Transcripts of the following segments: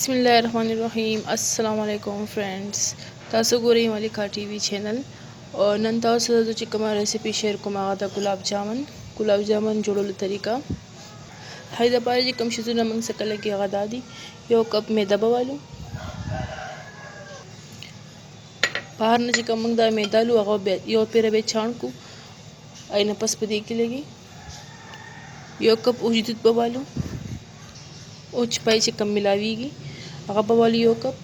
बिस्मिल्लाहिर्रहमानिर्रहीम अस्सलाम वालेकुम फ्रेंड्स तासो गोरी मलिका टीवी चैनल और नन तासो जो चिकमा रेसिपी शेयर को मागा गुलाब जामुन जोड़ो तरीका हाइदा पारे जी कम शिजु नमंग सकल की गदादी यो कप मैदा बवालू बाहर न जी कमंग दा मैदा लू अगो यो पेरे बे छाण को आइना पस पदी की लगी यो कप उजित बवालू उच पाई से कम मिलावीगी अगबा वाली यो कप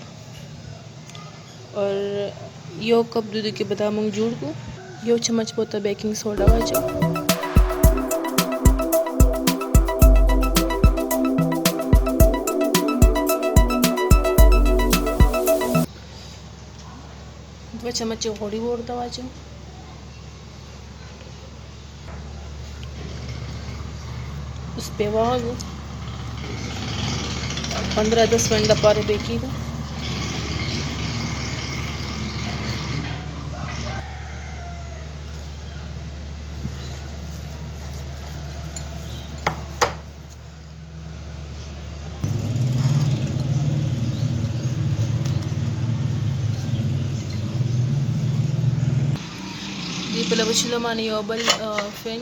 और यो कप दूध के बादाम जोड़ को यो चम्मच पोता बेकिंग सोडा वाजो दो चम्मच घोड़ी बोड़ता वाजो उस पे वागो 15-10 मिनट पारे बेकी दो दीपला बचलो माने योबल फैन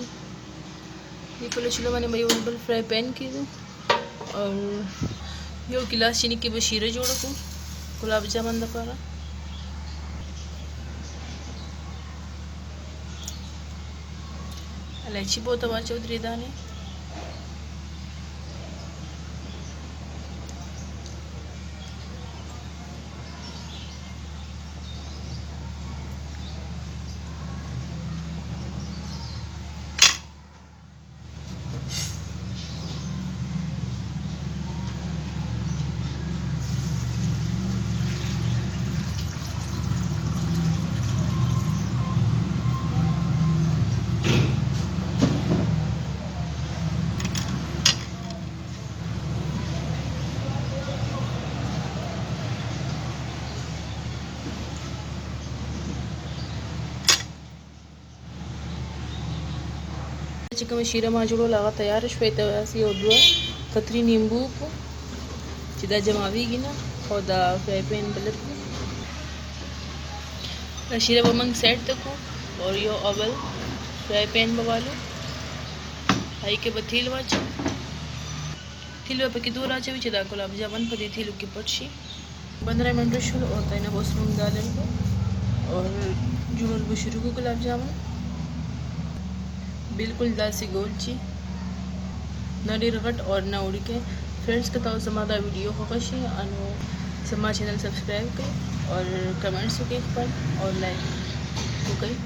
दीपला चलो माने मैं योबल फ्राई पैन की दो और यो गिलास चीनी की बशीरे जोड़ो को गुलाब जामुन दपारा इलायची बहुत आवाज चौधरी दाने चिकन शीरा माजुड़ो लागा तैयार श्वेत वैसी और दो कतरी नींबू को चिदा जमावीगी ना और दा फ्राई पैन बलत शीरा बमंग सेट तको और यो अवल फ्राई पैन बवालो आई के बथील वाचो थिलवा पे की दूर आचे भी चिदा गुलाब जामुन पदी थिलु की पटशी 15 मिनट शुरू होता है ना बस मूंग दाल को और जुड़ल बशुरू को गुलाब जामुन बिल्कुल दासी गोलची नडी रगट और ना उड़ के फ्रेंड्स का तो समादा वीडियो होकशी अनु समा चैनल सब्सक्राइब करें और कमेंट्स के पर और लाइक हो गई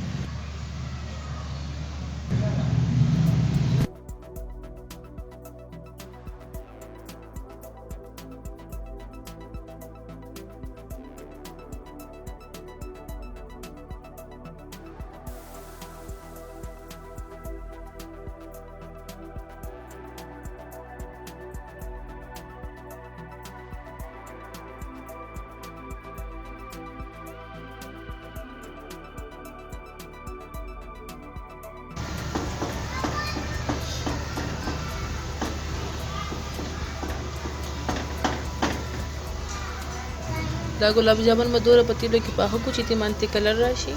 दा गुलाब जामुन मधुर पतीलो की पाह कुछ इति मानते कलर राशि